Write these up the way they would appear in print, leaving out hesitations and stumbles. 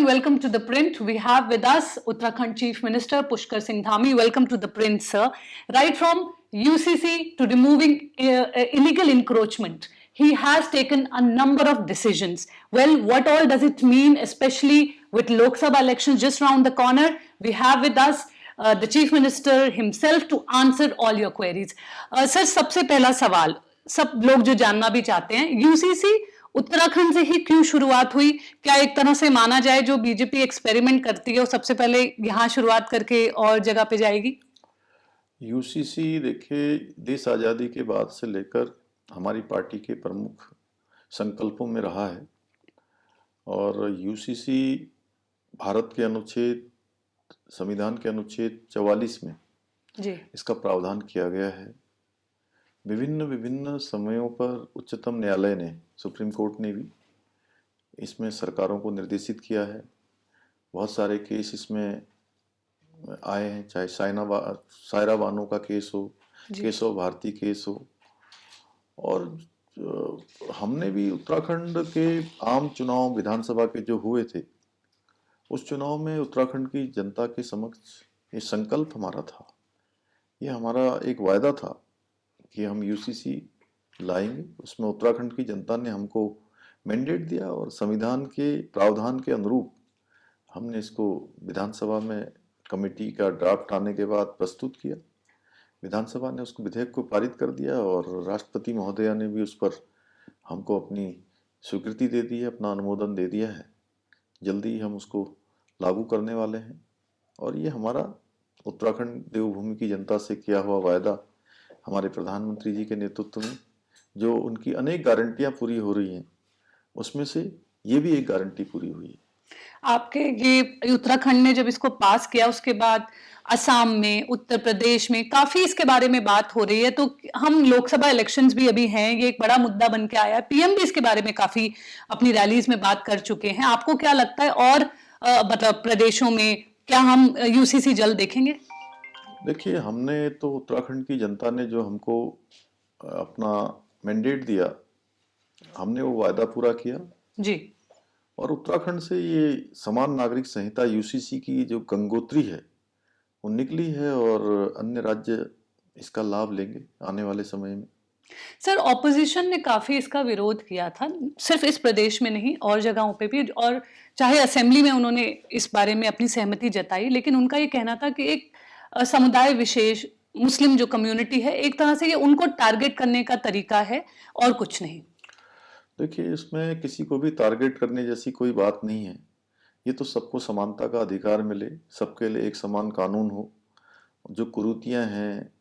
welcome to The Print. We have with us Uttarakhand Chief Minister Pushkar Singh Dhami. Welcome to The Print, sir. Right from UCC to removing illegal encroachment, he has taken a number of decisions. Well, what all does it mean, especially with Lok Sabha elections just around the corner? We have with us the Chief Minister himself to answer all your queries. Sir, सबसे पहला सवाल सब लोग जो जानना भी चाहते हैं, यूसीसी उत्तराखंड से ही क्यों शुरुआत हुई? क्या एक तरह से माना जाए जो बीजेपी एक्सपेरिमेंट करती है वो सबसे पहले यहाँ शुरुआत करके और जगह पे जाएगी? यूसीसी देखिए, देश आज़ादी के बाद से लेकर हमारी पार्टी के प्रमुख संकल्पों में रहा है और यूसीसी भारत के अनुच्छेद संविधान के अनुच्छेद 44 में जी इसका प्रावधान किया गया है। विभिन्न विभिन्न समयों पर उच्चतम न्यायालय ने, सुप्रीम कोर्ट ने भी इसमें सरकारों को निर्देशित किया है। बहुत सारे केस इसमें आए हैं, चाहे सायरा बानो का केस हो, केशव भारती केस हो, और हमने भी उत्तराखंड के आम चुनाव विधानसभा के जो हुए थे, उस चुनाव में उत्तराखंड की जनता के समक्ष ये संकल्प हमारा था, ये हमारा एक वायदा था कि हम यूसीसी लाएंगे। उसमें उत्तराखंड की जनता ने हमको मैंडेट दिया और संविधान के प्रावधान के अनुरूप हमने इसको विधानसभा में कमेटी का ड्राफ्ट आने के बाद प्रस्तुत किया। विधानसभा ने उसको विधेयक को पारित कर दिया और राष्ट्रपति महोदया ने भी उस पर हमको अपनी स्वीकृति दे दी है, अपना अनुमोदन दे दिया है। जल्दी ही हम उसको लागू करने वाले हैं और ये हमारा उत्तराखंड देवभूमि की जनता से किया हुआ वायदा हमारे प्रधानमंत्री जी के नेतृत्व में जो उनकी अनेक गारंटियां पूरी हो रही हैं, उसमें से ये भी एक गारंटी पूरी हुई है। आपके ये उत्तराखंड ने जब इसको पास किया उसके बाद असम में, उत्तर प्रदेश में काफी इसके बारे में बात हो रही है, तो हम लोकसभा इलेक्शंस भी अभी हैं, ये एक बड़ा मुद्दा बन के आया है। पीएम भी इसके बारे में काफी अपनी रैलीज में बात कर चुके हैं। आपको क्या लगता है और मतलब प्रदेशों में क्या हम यूसीसी जल्द देखेंगे? देखिए, हमने तो उत्तराखंड की जनता ने जो हमको अपना मैंडेट दिया, हमने वो वायदा पूरा किया जी। और उत्तराखंड से ये समान नागरिक संहिता यूसीसी की जो गंगोत्री है वो निकली है और अन्य राज्य इसका लाभ लेंगे आने वाले समय में। सर, ऑपोजिशन ने काफी इसका विरोध किया था, सिर्फ इस प्रदेश में नहीं और जगहों पे भी, और चाहे असेंबली में उन्होंने इस बारे में अपनी सहमति जताई, लेकिन उनका ये कहना था कि एक समुदाय विशेष मुस्लिम जो कम्युनिटी है, एक तरह से ये उनको टारगेट करने का तरीका है और कुछ नहीं। देखिए, इसमें किसी को भी टारगेट करने जैसी कोई बात नहीं है। ये तो सबको समानता का अधिकार मिले, सबके लिए एक समान कानून हो। जो कुरीतियां हैं,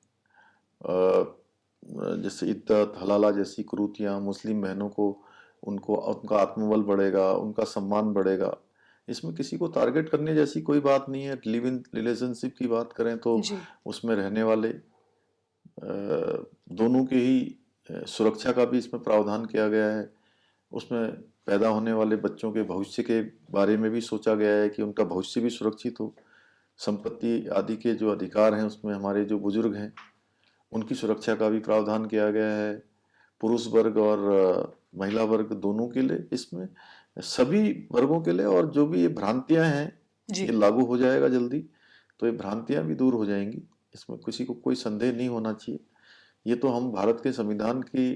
जैसे इद्दत हलाला जैसी कुरीतियां, मुस्लिम बहनों को उनका आत्मबल बढ़ेगा, उनका सम्मान बढ़ेगा, इसमें किसी को टारगेट करने जैसी कोई बात नहीं है। लिव इन रिलेशनशिप की बात करें तो उसमें रहने वाले दोनों के ही सुरक्षा का भी इसमें प्रावधान किया गया है। उसमें पैदा होने वाले बच्चों के भविष्य के बारे में भी सोचा गया है कि उनका भविष्य भी सुरक्षित हो। संपत्ति आदि के जो अधिकार हैं उसमें हमारे जो बुजुर्ग हैं उनकी सुरक्षा का भी प्रावधान किया गया है। पुरुष वर्ग और महिला वर्ग दोनों के लिए, इसमें सभी वर्गों के लिए, और जो भी ये भ्रांतियां हैं ये लागू हो जाएगा जल्दी, तो ये भ्रांतियां भी दूर हो जाएंगी। इसमें किसी को कोई संदेह नहीं होना चाहिए। ये तो हम भारत के संविधान की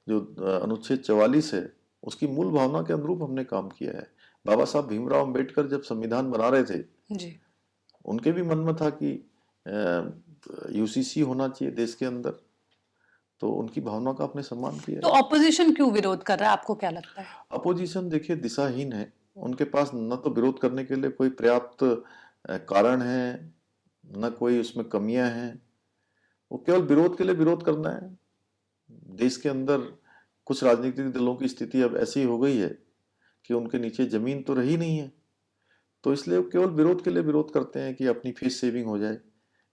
जो अनुच्छेद 44 है उसकी मूल भावना के अनुरूप हमने काम किया है। बाबा साहब भीमराव अंबेडकर जब संविधान बना रहे थे जी, उनके भी मन में था कि यूसीसी होना चाहिए देश के अंदर, तो उनकी भावना का आपने सम्मान किया। तो ऑपोजिशन क्यों विरोध कर रहा है, आपको क्या लगता है? अपोजिशन देखिए दिशाहीन है। उनके पास न तो विरोध करने के लिए कोई पर्याप्त कारण है, न कोई उसमें कमियां हैं। वो केवल विरोध के लिए विरोध करना है। देश के अंदर कुछ राजनीतिक दलों की स्थिति अब ऐसी हो गई है कि उनके नीचे जमीन तो रही नहीं है, तो इसलिए वो केवल विरोध के लिए विरोध करते हैं कि अपनी फीस सेविंग हो जाए।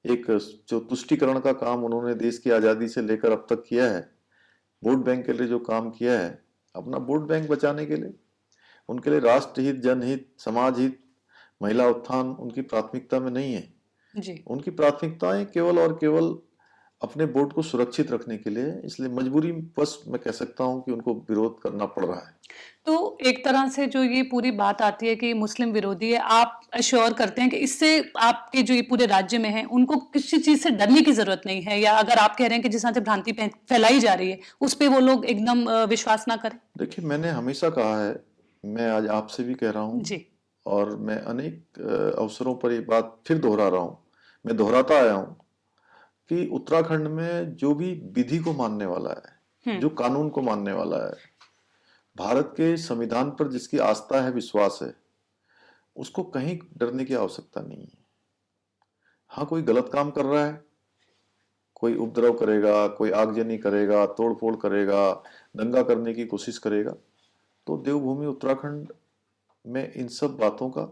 एक जो तुष्टिकरण का काम उन्होंने देश की आज़ादी से लेकर अब तक किया है, वोट बैंक के लिए जो काम किया है, अपना वोट बैंक बचाने के लिए, उनके लिए राष्ट्रहित, जनहित, समाज हित, महिला उत्थान उनकी प्राथमिकता में नहीं है। जी, उनकी प्राथमिकताएं केवल और केवल अपने बोर्ड को सुरक्षित रखने के लिए, इसलिए मजबूरी बस मैं कह सकता हूं कि उनको विरोध करना पड़ रहा है। तो एक तरह से जो ये पूरी बात आती है कि मुस्लिम विरोधी है, आप अश्योर करते हैं कि इससे आपके जो ये पूरे राज्य में हैं उनको किसी चीज से डरने की जरूरत नहीं है, या अगर आप कह रहे हैं कि जिस तरह से भ्रांति फैलाई जा रही है उस पे वो लोग एकदम विश्वास ना करें? देखिए, मैंने हमेशा कहा है, मैं आज आपसे भी कह रहा हूं, जी। और मैं अनेक अवसरों पर ये बात फिर दोहरा रहा हूं, मैं दोहराता आया हूं कि उत्तराखंड में जो भी विधि को मानने वाला है, जो कानून को मानने वाला है, भारत के संविधान पर जिसकी आस्था है, विश्वास है, उसको कहीं डरने की आवश्यकता नहीं है। हाँ, कोई गलत काम कर रहा है, कोई उपद्रव करेगा, कोई आगजनी करेगा, तोड़ फोड़ करेगा, दंगा करने की कोशिश करेगा, तो देवभूमि उत्तराखंड में इन सब बातों का,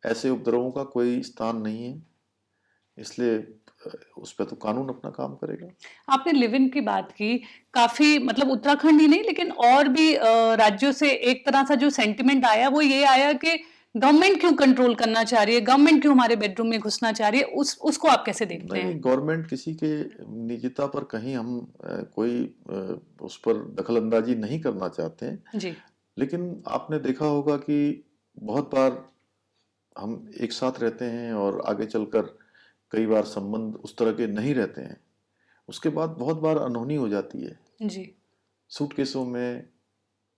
ऐसे उपद्रवों का कोई स्थान नहीं है। इसलिए उस पर तो कानून अपना काम करेगा। आपने लिव इन की बात की, काफी मतलब उत्तराखंड ही नहीं लेकिन और भी राज्यों से एक तरह सा जो सेंटिमेंट आया वो ये आया कि गवर्नमेंट क्यों कंट्रोल करना चाह रही है, गवर्नमेंट क्यों हमारे बेडरूम में घुसना चाह रही है, उसको आप कैसे देखते नहीं, हैं? गवर्नमेंट किसी के निजता पर कहीं हम कोई उस पर दखल अंदाजी नहीं करना चाहते हैं। जी। लेकिन आपने देखा होगा कि बहुत बार हम एक साथ रहते हैं और आगे चलकर कई बार संबंध उस तरह के नहीं रहते हैं, उसके बाद बहुत बार अनहोनी हो जाती है। जी। सूटकेसों में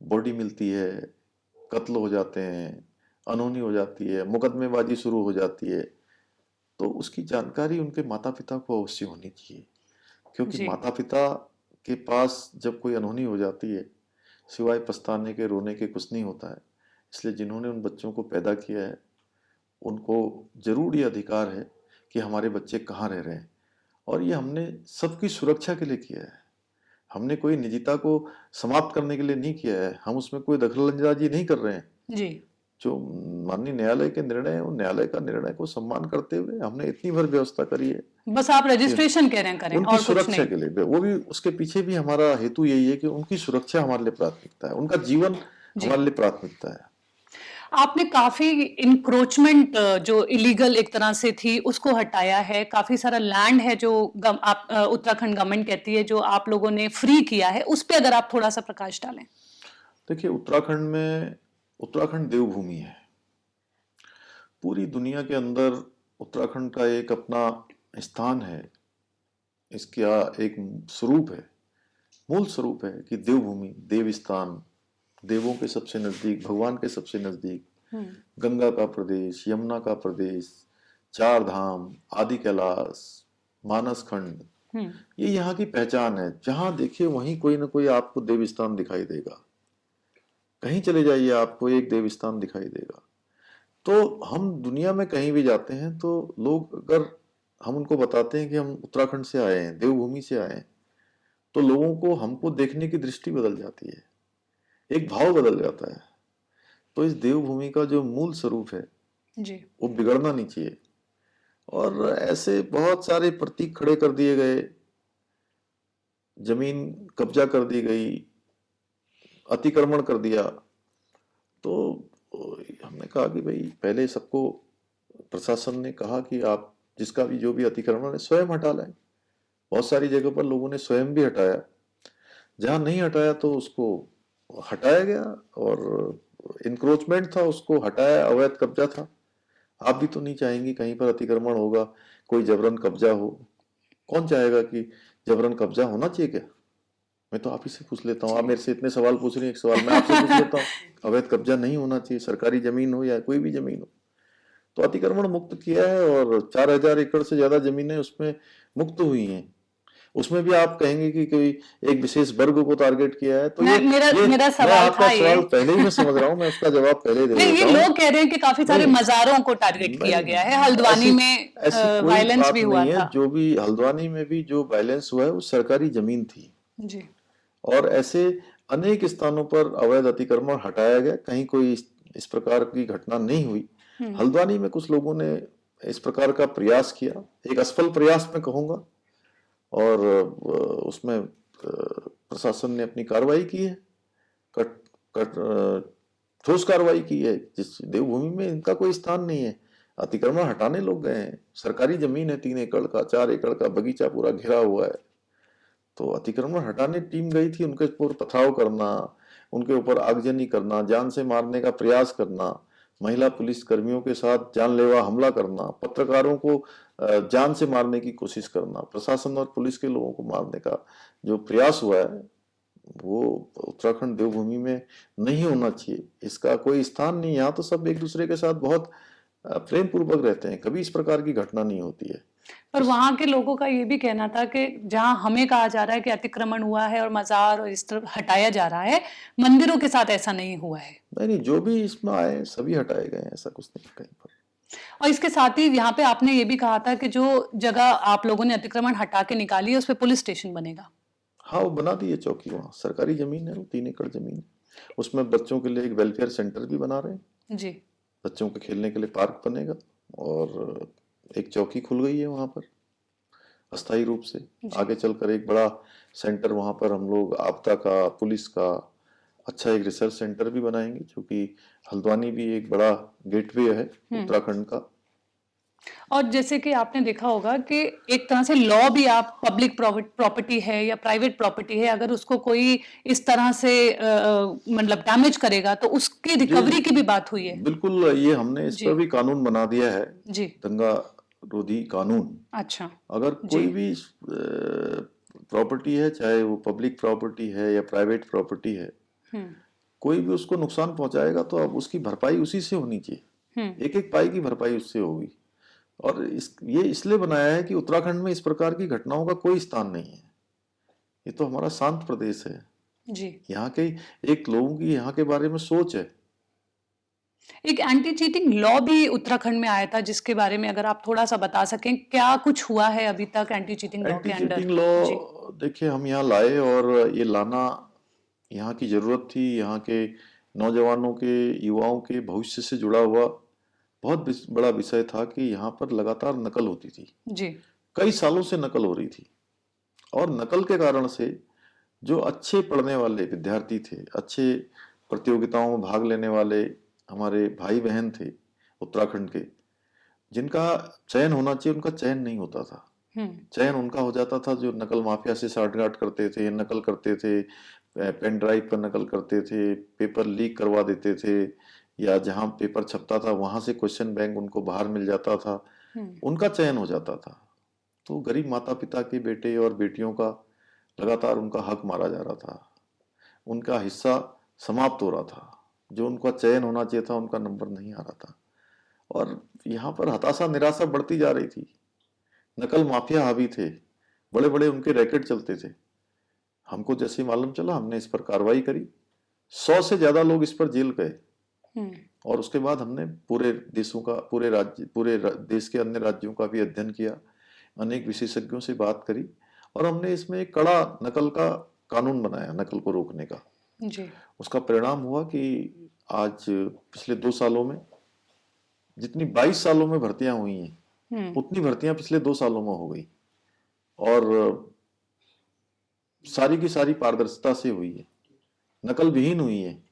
बॉडी मिलती है, कत्ल हो जाते हैं, अनहोनी हो जाती है, मुकदमेबाजी शुरू हो जाती है, तो उसकी जानकारी उनके माता पिता को अवश्य होनी चाहिए, क्योंकि जी। माता पिता के पास जब कोई अनहोनी हो जाती है, सिवाय पछताने के, रोने के कुछ नहीं होता है। इसलिए जिन्होंने उन बच्चों को पैदा किया है, उनको जरूर ये अधिकार है कि हमारे बच्चे कहाँ रह रहे हैं, और ये हमने सबकी सुरक्षा के लिए किया है। हमने कोई निजता को समाप्त करने के लिए नहीं किया है, हम उसमें कोई दखलंदाजी नहीं कर रहे हैं। जी। जो माननीय न्यायालय के निर्णय है, उन न्यायालय का निर्णय को सम्मान करते हुए हमने इतनी भर व्यवस्था करी है बस आप कि रजिस्ट्रेशन कह रहे हैं करें उनकी और कुछ सुरक्षा नहीं। के लिए, वो भी उसके पीछे भी हमारा हेतु यही है कि उनकी सुरक्षा हमारे लिए प्राथमिकता है, उनका जीवन जी। हमारे लिए प्राथमिकता है। आपने काफी इंक्रोचमेंट जो इलीगल एक तरह से थी उसको हटाया है, काफी सारा लैंड है जो आप उत्तराखंड गवर्नमेंट कहती है जो आप लोगों ने फ्री किया है, उस पे अगर आप थोड़ा सा प्रकाश डालें। देखिए, उत्तराखंड में, उत्तराखंड देवभूमि है। पूरी दुनिया के अंदर उत्तराखंड का एक अपना स्थान है, इसका एक स्वरूप है, मूल स्वरूप है कि देवभूमि, देव स्थान, देवों के सबसे नजदीक, भगवान के सबसे नजदीक, गंगा का प्रदेश, यमुना का प्रदेश, चार धाम, आदि कैलाश, मानस खंड, ये यहाँ की पहचान है। जहां देखिए वहीं कोई ना कोई आपको देव स्थान दिखाई देगा, कहीं चले जाइए आपको एक देव स्थान दिखाई देगा। तो हम दुनिया में कहीं भी जाते हैं तो लोग, अगर हम उनको बताते हैं कि हम उत्तराखंड से आए हैं, देवभूमि से आए हैं, तो लोगों को हमको देखने की दृष्टि बदल जाती है, एक भाव बदल जाता है। तो इस देवभूमि का जो मूल स्वरूप है जी। वो बिगड़ना नहीं चाहिए। और ऐसे बहुत सारे प्रतीक खड़े कर दिए गए, जमीन कब्जा कर दी गई, अतिक्रमण कर दिया, तो हमने कहा कि भाई पहले सबको, प्रशासन ने कहा कि आप जिसका भी जो भी अतिक्रमण है स्वयं हटा लें। बहुत सारी जगह पर लोगों ने स्वयं भी हटाया, जहां नहीं हटाया तो उसको हटाया गया, और इंक्रोचमेंट था उसको हटाया, अवैध कब्जा था। आप भी तो नहीं चाहेंगे कहीं पर अतिक्रमण होगा, कोई जबरन कब्जा हो, कौन चाहेगा कि जबरन कब्जा होना चाहिए क्या? मैं तो आप ही से पूछ लेता हूँ, आप मेरे से इतने सवाल पूछ रही हैं, एक सवाल मैं आपसे पूछ लेता हूँ, अवैध कब्जा नहीं होना चाहिए, सरकारी जमीन हो या कोई भी जमीन हो। तो अतिक्रमण मुक्त किया है, और 4000 एकड़ से ज्यादा जमीनें उसमें मुक्त हुई हैं। उसमें भी आप कहेंगे कि कोई एक विशेष वर्ग को टारगेट किया है, तो मेरा ये मेरा मैं सवाल आपका था ये। सवाल पहले ही मैं समझ रहा हूँ, मैं उसका जवाब पहले दे नहीं, ये देता हूँ। लोग कह रहे हैं कि काफी सारे नहीं, मजारों को टारगेट किया गया है, नहीं, हल्द्वानी ऐसी में ऐसी कोई वायलेंस बात भी हुआ नहीं है। था। जो भी हल्द्वानी में भी जो वायलेंस हुआ है वो सरकारी जमीन थी, जी। और ऐसे अनेक स्थानों पर अवैध अतिक्रमण हटाया गया, कहीं कोई इस प्रकार की घटना नहीं हुई। हल्द्वानी में कुछ लोगों ने इस प्रकार का प्रयास किया, एक असफल प्रयास मैं कहूंगा, और उसमें प्रशासन ने अपनी कार्रवाई की है, कट कट ठोस कार्रवाई की है। जिस देवभूमि में इनका कोई स्थान नहीं है, अतिक्रमण हटाने लोग गए हैं। सरकारी जमीन है, 3 एकड़ का 4 एकड़ का बगीचा पूरा घिरा हुआ है, तो अतिक्रमण हटाने टीम गई थी, उनके ऊपर पथराव करना, उनके ऊपर आगजनी करना, जान से मारने का प्रयास करना, महिला पुलिस कर्मियों के साथ जानलेवा हमला करना, पत्रकारों को जान से मारने की कोशिश करना, प्रशासन और पुलिस के लोगों को मारने का जो प्रयास हुआ है, वो उत्तराखंड देवभूमि में नहीं होना चाहिए। इसका कोई स्थान नहीं। यहाँ तो सब एक दूसरे के साथ बहुत प्रेम पूर्वक रहते हैं, कभी इस प्रकार की घटना नहीं होती है। पर वहां के लोगों का ये भी कहना था कि जहां हमें कहा जा रहा है कि अतिक्रमण हुआ है और मजार और इस तरह हटाया जा रहा है, मंदिरों के साथ ऐसा नहीं हुआ है। नहीं नहीं, जो भी इसमें आए सभी हटाए गए हैं, ऐसा कुछ नहीं कहीं पर। और इसके साथ ही यहाँ पे आपने ये भी कहा था कि जो जगह आप लोगों ने अतिक्रमण हटा के निकाली है उस पर पुलिस स्टेशन बनेगा। हाँ, वो बना दी है चौकी, वहाँ सरकारी जमीन है, वो 3 एकड़ जमीन है। उसमें बच्चों के लिए एक वेलफेयर सेंटर भी बना रहे हैं, जी। बच्चों के खेलने के लिए पार्क बनेगा, और एक चौकी खुल गई है वहाँ पर अस्थायी रूप से। जी। आगे चलकर एक बड़ा सेंटर वहाँ पर हम लोग आपदा का, पुलिस का अच्छा एक रिसर्च सेंटर भी बनाएंगे, क्योंकि हल्द्वानी भी एक बड़ा गेटवे है उत्तराखंड का। और जैसे कि आपने देखा होगा कि एक तरह से लॉ भी, आप पब्लिक प्रॉपर्टी है या प्राइवेट प्रॉपर्टी है, अगर उसको कोई इस तरह से मतलब डैमेज करेगा तो उसकी रिकवरी की भी बात हुई है। बिल्कुल, ये हमने इस जी। पर भी कानून बना दिया है, जी। दंगा रोधी कानून। अच्छा। अगर जी। कोई भी प्रॉपर्टी है, चाहे वो पब्लिक प्रॉपर्टी है या प्राइवेट प्रॉपर्टी है, कोई भी उसको नुकसान पहुंचाएगा तो अब उसकी भरपाई उसी से होनी चाहिए। एक एक पाई की भरपाई उससे होगी। और ये इसलिए बनाया है कि उत्तराखंड में इस प्रकार की घटनाओं का कोई स्थान नहीं है। ये तो हमारा शांत प्रदेश है। जी। यहाँ के एक लोगों की यहाँ के बारे में सोच है। एक एंटी चीटिंग लॉ भी उत्तराखंड में आया था, जिसके बारे में अगर आप थोड़ा सा बता सकें, क्या कुछ हुआ है अभी तक एंटी चीटिंग लॉ एंटी के अंडर? चीटिंग जी। लॉ देखिए हम यहाँ लाए, और ये लाना यहाँ की जरूरत थी। यहाँ के नौजवानों के, युवाओं के भविष्य से जुड़ा हुआ बहुत बड़ा विषय था कि यहाँ पर लगातार नकल होती थी। जी। कई सालों से नकल हो रही थी, और नकल के कारण से जो अच्छे पढ़ने वाले विद्यार्थी थे, अच्छे प्रतियोगिताओं में भाग लेने वाले हमारे भाई बहन थे उत्तराखंड के, जिनका चयन होना चाहिए उनका चयन नहीं होता था। चयन उनका हो जाता था जो नकल माफिया से साठगांठ करते थे, नकल करते थे, पेन ड्राइव पर नकल करते थे, पेपर लीक करवा देते थे, या जहां पेपर छपता था वहां से क्वेश्चन बैंक उनको बाहर मिल जाता था, उनका चयन हो जाता था। तो गरीब माता पिता के बेटे और बेटियों का लगातार उनका हक मारा जा रहा था, उनका हिस्सा समाप्त हो रहा था, जो उनका चयन होना चाहिए था उनका नंबर नहीं आ रहा था। और यहाँ पर हताशा निराशा बढ़ती जा रही थी। नकल माफिया हावी थे, बड़े बड़े उनके रैकेट चलते थे। हमको जैसे ही मालूम चला हमने इस पर कार्रवाई करी, 100 से ज्यादा लोग इस पर जेल गए, और उसके बाद हमने पूरे देशों का, पूरे देश के अन्य राज्यों का भी अध्ययन किया, अनेक विशेषज्ञों से बात करी, और हमने इसमें एक कड़ा नकल का कानून बनाया, नकल को रोकने का। जी। उसका परिणाम हुआ कि आज पिछले 2 सालों में जितनी 22 सालों में भर्तियां हुई हैं, उतनी भर्तियां पिछले 2 सालों में हो गई, और सारी की सारी पारदर्शिता से हुई है, नकल विहीन हुई है।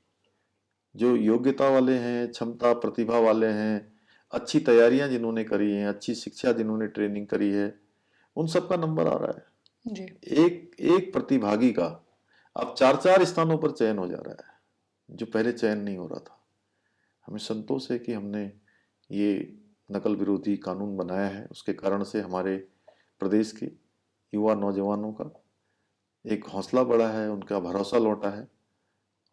जो योग्यता वाले हैं, क्षमता प्रतिभा वाले हैं, अच्छी तैयारियां जिन्होंने करी हैं, अच्छी शिक्षा जिन्होंने ट्रेनिंग करी है, उन सबका नंबर आ रहा है। जी। एक एक प्रतिभागी का अब 4-4 स्थानों पर चयन हो जा रहा है, जो पहले चयन नहीं हो रहा था। हमें संतोष है कि हमने ये नकल विरोधी कानून बनाया है, उसके कारण से हमारे प्रदेश के युवा नौजवानों का एक हौसला बढ़ा है, उनका भरोसा लौटा है,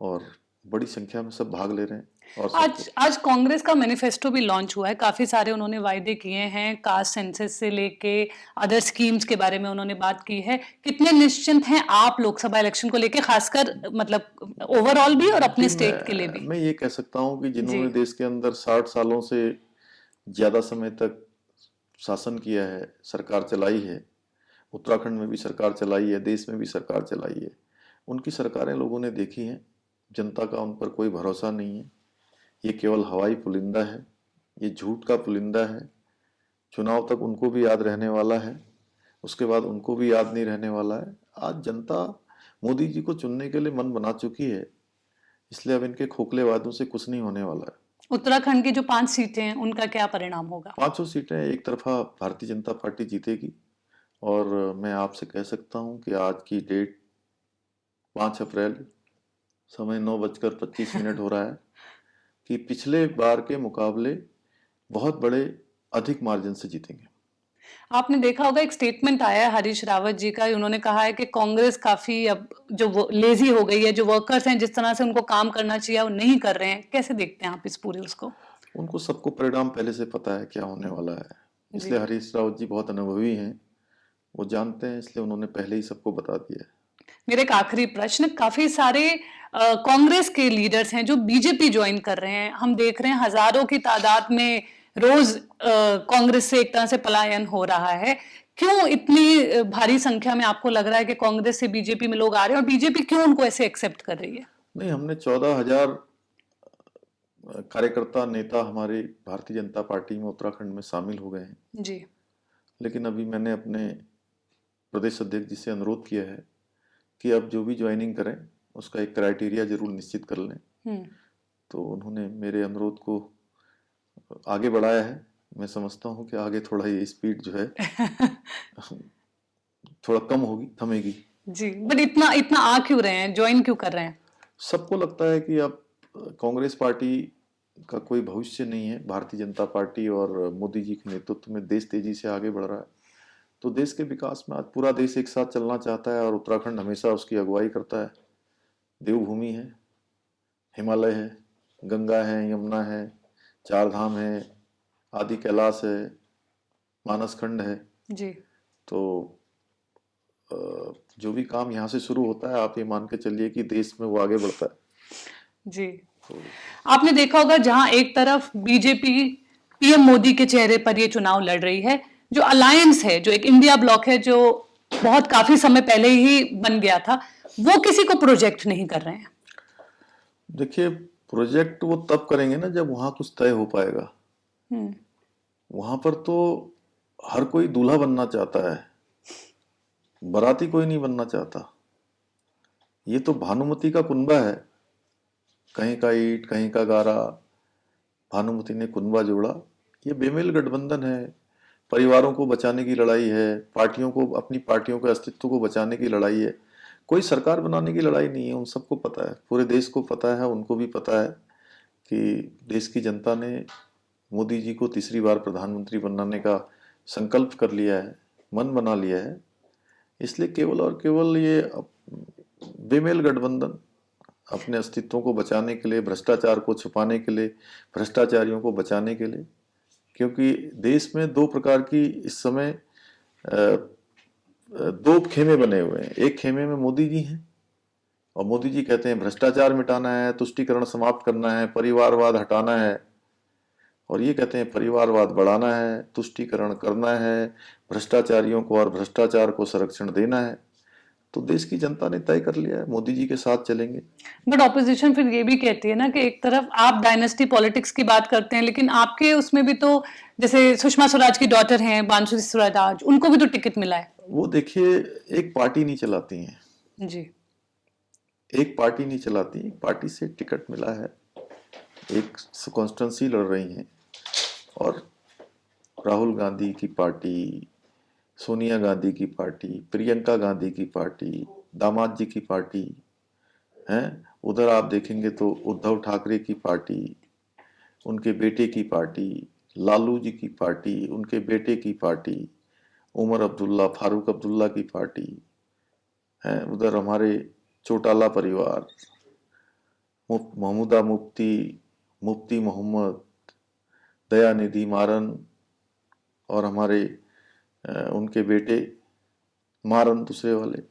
और बड़ी संख्या में सब भाग ले रहे हैं। और आज कांग्रेस का मैनिफेस्टो भी लॉन्च हुआ है, काफी सारे उन्होंने वायदे किए हैं, कास्ट सेंसस से लेके अदर स्कीम्स के बारे में उन्होंने बात की है। कितने निश्चिंत हैं आप लोकसभा इलेक्शन को लेके, खासकर मतलब ओवरऑल भी और अपने स्टेट के लिए भी? मैं ये कह सकता हूँ कि जिन्होंने देश के अंदर 60 सालों से ज्यादा समय तक शासन किया है, सरकार चलाई है, उत्तराखंड में भी सरकार चलाई है, देश में भी सरकार चलाई है, उनकी सरकारें लोगों ने देखी हैं। जनता का उन पर कोई भरोसा नहीं है। ये केवल हवाई पुलिंदा है, ये झूठ का पुलिंदा है। चुनाव तक उनको भी याद रहने वाला है, उसके बाद उनको भी याद नहीं रहने वाला है। आज जनता मोदी जी को चुनने के लिए मन बना चुकी है, इसलिए अब इनके खोखले वादों से कुछ नहीं होने वाला है। उत्तराखंड की जो 5 सीटें हैं उनका क्या परिणाम होगा? 500 सीटें एक तरफा भारतीय जनता पार्टी जीतेगी। और मैं आपसे कह सकता हूं कि आज की डेट 5 अप्रैल, समय 9:25 हो रहा है, कि पिछले बार के मुकाबले बहुत बड़े अधिक मार्जिन से जीतेंगे। आपने देखा होगा एक स्टेटमेंट आया है हरीश रावत जी का, उन्होंने कहा है कि कांग्रेस काफी अब जो वो लेजी हो गई है, जो वर्कर्स हैं जिस तरह से उनको काम करना चाहिए वो नहीं कर रहे हैं। कैसे देखते हैं आप इस पूरे उसको? उनको सबको परिणाम पहले से पता है क्या होने वाला है, जी। इसलिए हरीश रावत जी बहुत अनुभवी हैं, वो जानते हैं, इसलिए उन्होंने पहले ही सबको बता दिया है। मेरा एक आखिरी प्रश्न, काफी सारे कांग्रेस के लीडर्स हैं जो बीजेपी ज्वाइन कर रहे हैं, हम देख रहे हैं हजारों की तादाद में रोज कांग्रेस से एक तरह से पलायन हो रहा है। क्यों इतनी भारी संख्या में आपको लग रहा है कि कांग्रेस से बीजेपी में लोग आ रहे हैं, और बीजेपी क्यों उनको ऐसे एक्सेप्ट कर रही है? नहीं, हमने 14,000 कार्यकर्ता नेता हमारे भारतीय जनता पार्टी में उत्तराखंड में शामिल हो गए हैं। जी। लेकिन अभी मैंने अपने प्रदेश अध्यक्ष जी से अनुरोध किया है कि अब जो भी ज्वाइनिंग करें उसका एक क्राइटेरिया जरूर निश्चित कर लें। तो उन्होंने मेरे अनुरोध को आगे बढ़ाया है। मैं समझता हूँ कि आगे थोड़ा ये स्पीड जो है थोड़ा कम होगी, थमेगी। जी, बट इतना इतना आ क्यों रहे हैं, ज्वाइन क्यों कर रहे हैं? सबको लगता है कि अब कांग्रेस पार्टी का कोई भविष्य नहीं है। भारतीय जनता पार्टी और मोदी जी के नेतृत्व में देश तेजी से आगे बढ़ रहा है, तो देश के विकास में आज पूरा देश एक साथ चलना चाहता है और उत्तराखंड हमेशा उसकी अगुवाई करता है। देवभूमि है, हिमालय है, गंगा है, यमुना है, चार धाम है, आदि कैलाश है, मानस खंड है। जी। तो जो भी काम यहाँ से शुरू होता है, आप ये मान के चलिए कि देश में वो आगे बढ़ता है। जी। आपने देखा होगा जहां एक तरफ बीजेपी पीएम मोदी के चेहरे पर ये चुनाव लड़ रही है, जो अलायंस है, जो एक इंडिया ब्लॉक है, जो बहुत काफी समय पहले ही बन गया था, वो किसी को प्रोजेक्ट नहीं कर रहे हैं। देखिए, प्रोजेक्ट वो तब करेंगे ना जब वहां कुछ तय हो पाएगा। वहां पर तो हर कोई दूल्हा बनना चाहता है, बाराती कोई नहीं बनना चाहता। ये तो भानुमति का कुनबा है, कहीं का ईंट कहीं का गारा, भानुमति ने कुनबा जोड़ा। ये बेमेल गठबंधन है, परिवारों को बचाने की लड़ाई है, पार्टियों को, अपनी पार्टियों के अस्तित्व को बचाने की लड़ाई है। कोई सरकार बनाने की लड़ाई नहीं है। उन सबको पता है, पूरे देश को पता है, उनको भी पता है कि देश की जनता ने मोदी जी को तीसरी बार प्रधानमंत्री बनाने का संकल्प कर लिया है, मन बना लिया है। इसलिए केवल और केवल ये बेमेल गठबंधन अपने अस्तित्व को बचाने के लिए, भ्रष्टाचार को छुपाने के लिए, भ्रष्टाचारियों को बचाने के लिए, क्योंकि देश में दो प्रकार की इस समय दो खेमे बने हुए हैं। एक खेमे में मोदी जी हैं और मोदी जी कहते हैं भ्रष्टाचार मिटाना है, तुष्टीकरण समाप्त करना है, परिवारवाद हटाना है, और ये कहते हैं परिवारवाद बढ़ाना है, तुष्टीकरण करना है, भ्रष्टाचारियों को और भ्रष्टाचार को संरक्षण देना है। तो देश की जनता ने तय कर लिया है, मोदी जी के साथ चलेंगे। बट ऑपोजिशन फिर ये भी कहती है ना कि एक तरफ आप डायनेस्टी पॉलिटिक्स की बात करते हैं, लेकिन आपके उसमें भी तो जैसे सुषमा स्वराज की डॉटर हैं बांसुरी स्वराज, उनको भी तो टिकट मिला है। वो देखिए, एक पार्टी नहीं चलाती हैं जी। एक पार्टी नहीं चलाती, एक पार्टी से टिकट मिला है, एक कॉन्स्टिट्यूंसी लड़ रही हैं। और राहुल गांधी की पार्टी, सोनिया गांधी की पार्टी, प्रियंका गांधी की पार्टी, दामाद जी की पार्टी हैं। उधर आप देखेंगे तो उद्धव ठाकरे की पार्टी, उनके बेटे की पार्टी, लालू जी की पार्टी, उनके बेटे की पार्टी, उमर अब्दुल्ला, फारूक अब्दुल्ला की पार्टी हैं। उधर हमारे चौटाला परिवार, महमूदा मुफ्ती, मुफ्ती मोहम्मद, दयानिधि मारन, और हमारे उनके बेटे मारन दूसरे वाले।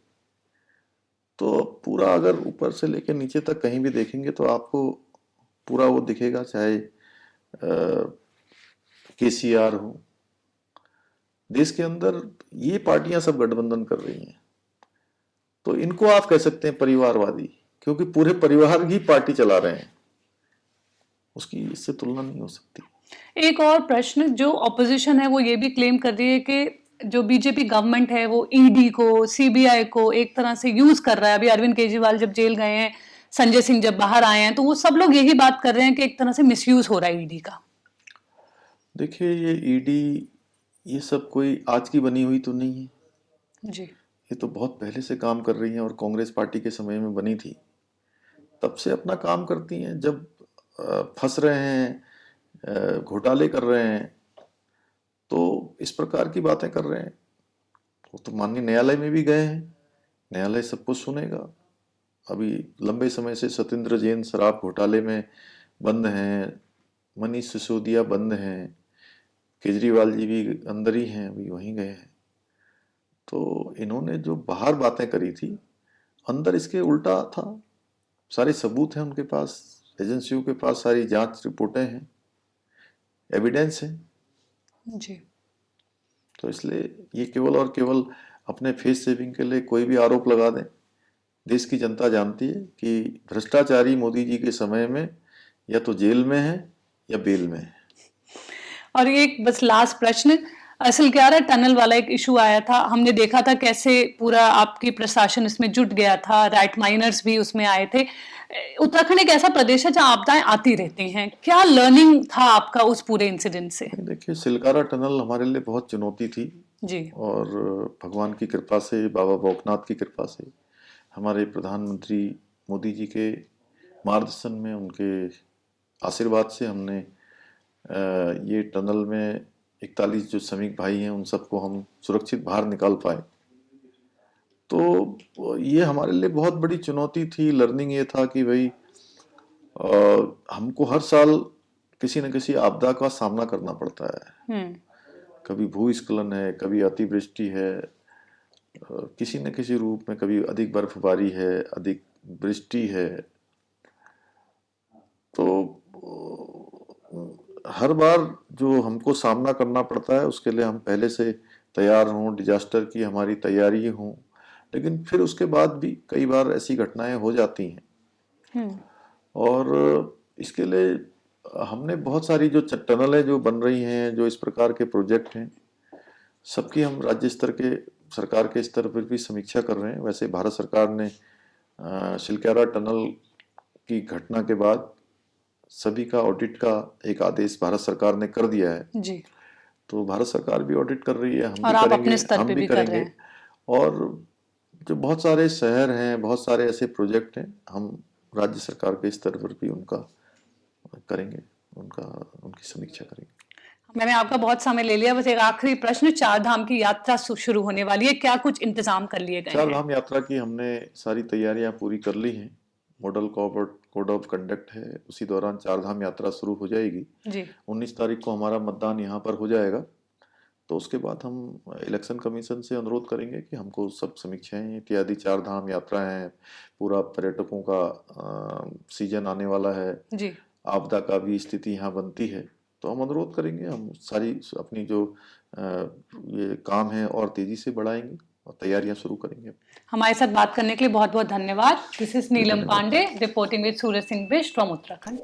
तो पूरा अगर ऊपर से लेकर नीचे तक कहीं भी देखेंगे तो आपको पूरा वो दिखेगा, चाहे केसीआर हो। देश के अंदर ये पार्टियां सब गठबंधन कर रही हैं, तो इनको आप कह सकते हैं परिवारवादी, क्योंकि पूरे परिवार ही पार्टी चला रहे हैं। उसकी इससे तुलना नहीं हो सकती। एक और प्रश्न, जो ऑपोजिशन है वो ये भी क्लेम कर रही है कि जो बीजेपी गवर्नमेंट है वो ईडी को, सीबीआई को एक तरह से यूज कर रहा है। अभी अरविंद केजरीवाल जब जेल गए हैं संजय सिंह जब बाहर आए हैं तो वो सब लोग यही बात कर रहे हैं कि एक तरह से मिसयूज हो रहा है ईडी का। देखिए, ये ईडी ये सब कोई आज की बनी हुई तो नहीं है। जी। ये तो बहुत पहले से काम कर रही हैं और कांग्रेस पार्टी के समय में बनी थी, तब से अपना काम करती हैं। जब फंस रहे हैं, घोटाले कर रहे हैं, तो इस प्रकार की बातें कर रहे हैं। वो तो माननीय न्यायालय में भी गए हैं, न्यायालय सब कुछ सुनेगा। अभी लंबे समय से सत्येंद्र जैन शराब घोटाले में बंद हैं, मनीष सिसोदिया बंद हैं, केजरीवाल जी भी अंदर ही हैं, अभी वहीं गए हैं। तो इन्होंने जो बाहर बातें करी थी, अंदर इसके उल्टा था। सारे सबूत हैं उनके पास, एजेंसियों के पास सारी जांच रिपोर्टें हैं, एविडेंस है। जी। तो इसलिए ये केवल और केवल अपने फेस सेविंग के लिए कोई भी आरोप लगा दें। देश की जनता जानती है कि भ्रष्टाचारी मोदी जी के समय में या तो जेल में है या बेल में है। और ये एक बस लास्ट प्रश्न, असल क्या रहा, टनल वाला एक इशू आया था, हमने देखा था कैसे पूरा आपकी प्रशासन इसमें जुट गया था, राइट माइनर्स भी उसमें आए थे। उत्तराखंड एक ऐसा प्रदेश है जहां आपदाएं आती रहती हैं, क्या लर्निंग था आपका उस पूरे इंसिडेंट से? देखिए, सिलकारा टनल हमारे लिए बहुत चुनौती थी जी। और भगवान की कृपा से, बाबा भौकनाथ की कृपा से, हमारे प्रधानमंत्री मोदी जी के मार्गदर्शन में, उनके आशीर्वाद से हमने ये टनल में 41 जो श्रमिक भाई हैं उन सबको हम सुरक्षित बाहर निकाल पाए। तो ये हमारे लिए बहुत बड़ी चुनौती थी। लर्निंग ये था कि भाई हमको हर साल किसी न किसी आपदा का सामना करना पड़ता है। कभी भूस्खलन है, कभी अतिवृष्टि है, किसी न किसी रूप में, कभी अधिक बर्फबारी है, अधिक वृष्टि है। तो हर बार जो हमको सामना करना पड़ता है उसके लिए हम पहले से तैयार हों, डिजास्टर की हमारी तैयारी हो। लेकिन फिर उसके बाद भी कई बार ऐसी घटनाएं हो जाती हैं और इसके लिए हमने बहुत सारी जो टनलें जो बन रही हैं, जो इस प्रकार के प्रोजेक्ट हैं, सबकी हम राज्य स्तर के, सरकार के स्तर पर भी समीक्षा कर रहे हैं। वैसे भारत सरकार ने सिलकारा टनल की घटना के बाद सभी का ऑडिट का एक आदेश भारत सरकार ने कर दिया है जी। तो भारत सरकार भी ऑडिट कर रही है, हम और भी आप करेंगे, अपने स्तर हम पे भी भी कर रहे करेंगे। हैं। और जो बहुत सारे शहर हैं, बहुत सारे ऐसे प्रोजेक्ट हैं, हम राज्य सरकार के स्तर पर भी उनका करेंगे, उनकी समीक्षा करेंगे। मैंने आपका बहुत समय ले लिया, बस एक आखिरी प्रश्न, चार धाम की यात्रा शुरू होने वाली है, क्या कुछ इंतजाम कर लिए गए चार हैं? धाम यात्रा की हमने सारी तैयारियां पूरी कर ली हैं। मॉडल कोड ऑफ कंडक्ट है, उसी दौरान चार धाम यात्रा शुरू हो जाएगी जी। 19 तारीख को हमारा मतदान यहाँ पर हो जाएगा। तो उसके बाद हम इलेक्शन कमीशन से अनुरोध करेंगे कि हमको सब समीक्षाएं इत्यादि, चार धाम यात्रा है, पूरा पर्यटकों का सीजन आने वाला है, जी। आपदा का भी स्थिति यहाँ बनती है, तो हम अनुरोध करेंगे, हम सारी अपनी जो ये काम है और तेजी से बढ़ाएंगे और तैयारियां शुरू करेंगे। हमारे साथ बात करने के लिए बहुत बहुत धन्यवाद। दिस इज नीलम धन्यवाद। Pandey reporting with Suraj Singh Bisht from Uttarakhand.